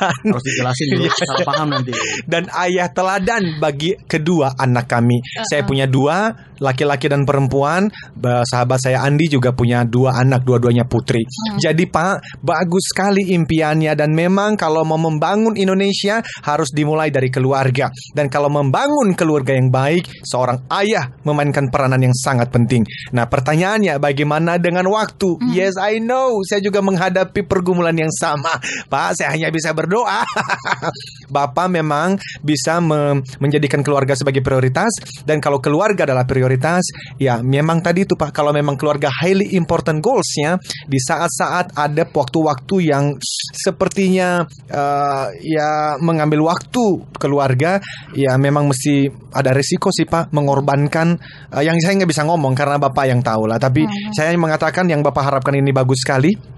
Harus dijelasin dulu, salah paham nanti. Dan ayah teladan bagi kedua anak kami. Saya punya 2, laki-laki dan perempuan. Sahabat saya Andi juga punya 2 anak, dua-duanya putri. Jadi Pak, bagus sekali impiannya. Dan memang kalau mau membangun Indonesia harus dimulai dari keluarga. Dan kalau membangun keluarga yang baik, seorang ayah memainkan peranan yang sangat penting. Nah, pertanyaannya bagaimana dengan waktu? Yes, I know. Saya juga menghadapi pergumulan yang sama. Pak, saya hanya bisa berdoa. Bapak memang bisa menjadikan keluarga sebagai prioritas. Dan kalau keluarga adalah prioritas, ya memang tadi itu Pak, kalau memang keluarga highly important goals-nya, di saat-saat ada waktu-waktu yang sepertinya ya mengambil waktu keluarga, ya memang mesti ada resiko sih Pak, mengorbankan yang saya nggak bisa ngomong karena Bapak yang tahu lah. Tapi saya mengatakan yang Bapak harapkan ini bagus sekali.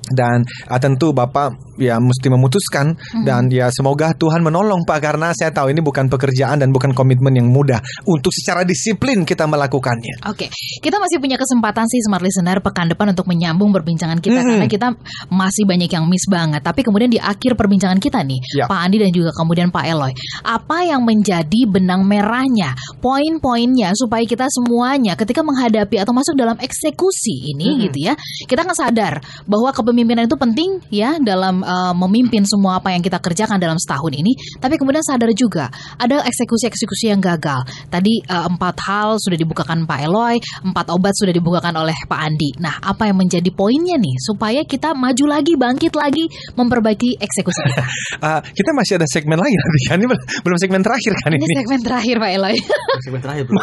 Dan tentu Bapak ya mesti memutuskan. Dan ya semoga Tuhan menolong Pak, karena saya tahu ini bukan pekerjaan dan bukan komitmen yang mudah untuk secara disiplin kita melakukannya. Kita masih punya kesempatan sih Smart Listener pekan depan untuk menyambung perbincangan kita, karena kita masih banyak yang miss banget. Tapi kemudian di akhir perbincangan kita nih, Pak Andi dan juga kemudian Pak Eloy, apa yang menjadi benang merahnya, poin-poinnya supaya kita semuanya ketika menghadapi atau masuk dalam eksekusi ini gitu ya, kita akan sadar bahwa kepemimpinan itu penting ya dalam memimpin semua apa yang kita kerjakan dalam setahun ini. Tapi kemudian sadar juga ada eksekusi-eksekusi yang gagal. Tadi 4 hal sudah dibukakan Pak Eloy, 4 obat sudah dibukakan oleh Pak Andi. Nah, apa yang menjadi poinnya nih supaya kita maju lagi, bangkit lagi, memperbaiki eksekusi kita? Kita masih ada segmen lagi nanti kan? Ini belum segmen terakhir kan ini? Ini segmen terakhir Pak Eloy. Segmen terakhir bro.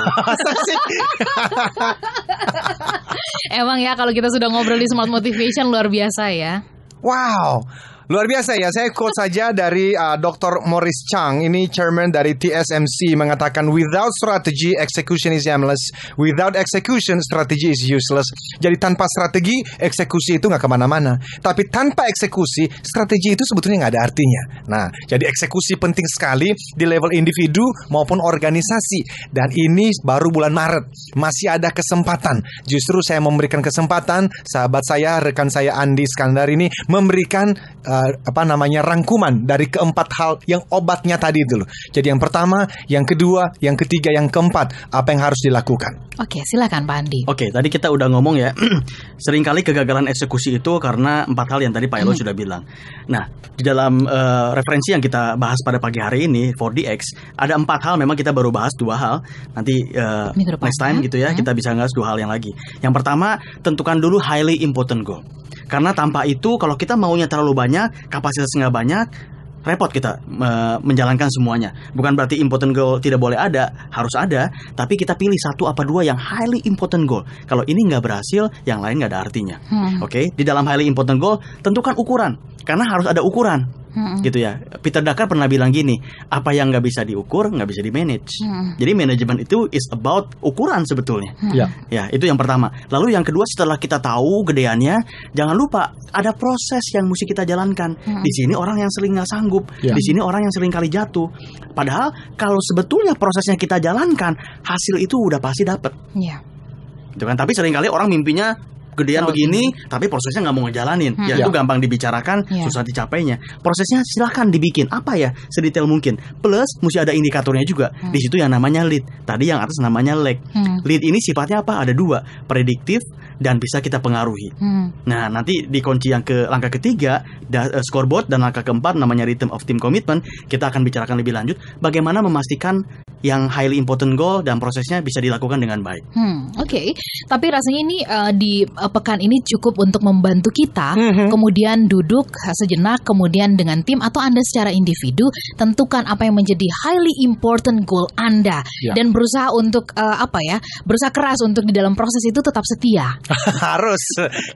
Emang ya kalau kita sudah ngobrol di Smart Motivation luar biasa ya. Wow, Luar biasa ya. Saya quote saja dari Dr. Maurice Chang, ini chairman dari TSMC, mengatakan without strategy execution is aimless, without execution strategy is useless. Jadi tanpa strategi eksekusi itu nggak kemana-mana. Tapi tanpa eksekusi strategi itu sebetulnya nggak ada artinya. Nah, jadi eksekusi penting sekali di level individu maupun organisasi. Dan ini baru bulan Maret, masih ada kesempatan. Justru saya memberikan kesempatan, sahabat saya, rekan saya Andi Iskandar ini memberikan rangkuman dari keempat hal yang obatnya tadi itu loh. Jadi yang pertama, yang kedua, yang ketiga, yang keempat, apa yang harus dilakukan? Oke, silakan Pak Andi. Oke, tadi kita udah ngomong ya, seringkali kegagalan eksekusi itu karena 4 hal yang tadi Pak Elo sudah bilang. Nah, di dalam referensi yang kita bahas pada pagi hari ini, 4DX, ada 4 hal, memang kita baru bahas 2 hal. Nanti next time gitu ya, kita bisa bahas 2 hal yang lagi. Yang pertama, tentukan dulu highly important goal. Karena tanpa itu, kalau kita maunya terlalu banyak, kapasitas nggak banyak, repot kita menjalankan semuanya. Bukan berarti important goal tidak boleh ada, harus ada. Tapi kita pilih 1 apa 2 yang highly important goal. Kalau ini nggak berhasil, yang lain nggak ada artinya. Oke, di dalam highly important goal, tentukan ukuran. Karena harus ada ukuran. Gitu ya. Peter Drucker pernah bilang gini, apa yang nggak bisa diukur nggak bisa di-manage. Jadi manajemen itu is about ukuran sebetulnya. Ya, itu yang pertama. Lalu yang kedua, setelah kita tahu gedeannya, jangan lupa ada proses yang mesti kita jalankan. Di sini orang yang sering nggak sanggup, di sini orang yang sering kali jatuh. Padahal kalau sebetulnya prosesnya kita jalankan, hasil itu udah pasti dapat. Gitu kan? Tapi seringkali orang mimpinya gedean begini, tapi prosesnya nggak mau ngejalanin. Ya itu gampang dibicarakan, susah dicapainya. Prosesnya silahkan dibikin apa ya, sedetail mungkin. Plus mesti ada indikatornya juga. Di situ yang namanya lead. Tadi yang atas namanya lag. Lead ini sifatnya apa? Ada 2, prediktif dan bisa kita pengaruhi. Nah, nanti di kunci yang ke langkah ketiga, scoreboard, dan langkah keempat namanya rhythm of team commitment, kita akan bicarakan lebih lanjut bagaimana memastikan yang highly important goal dan prosesnya bisa dilakukan dengan baik. Oke. Tapi rasanya ini di pekan ini cukup untuk membantu kita, kemudian duduk sejenak, kemudian dengan tim atau Anda secara individu, tentukan apa yang menjadi highly important goal Anda, dan berusaha untuk berusaha keras untuk di dalam proses itu tetap setia. Harus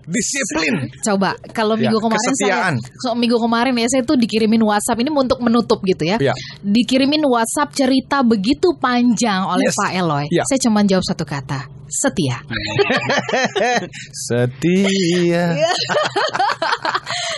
disiplin. Coba kalau minggu kemarin saya tuh dikirimin WhatsApp ini untuk menutup gitu ya. Dikirimin WhatsApp cerita begitu panjang oleh Pak Eloy. Saya cuma jawab 1 kata. Setia. Setia.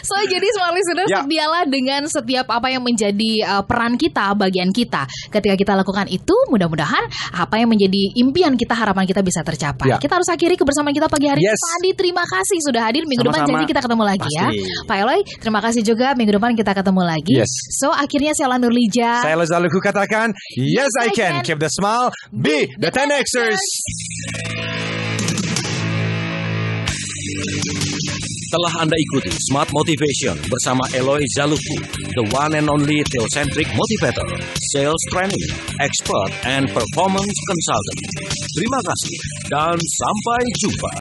So jadi smart listener, setialah dengan setiap apa yang menjadi peran kita, bagian kita. Ketika kita lakukan itu, mudah-mudahan apa yang menjadi impian kita, harapan kita bisa tercapai. Kita harus akhiri kebersamaan kita pagi hari ini. Pak Andi, terima kasih sudah hadir. Minggu depan janji kita ketemu lagi. Pasti. Ya Pak Eloy, terima kasih juga. Minggu depan kita ketemu lagi. So akhirnya saya Nurlija, saya Zaluku katakan, yes I can. Keep the smile, be the 10Xers. Telah Anda ikuti Smart Motivation bersama Eloy Zaluku, the one and only Theocentric Motivator, Sales Training, Expert, and Performance Consultant. Terima kasih dan sampai jumpa.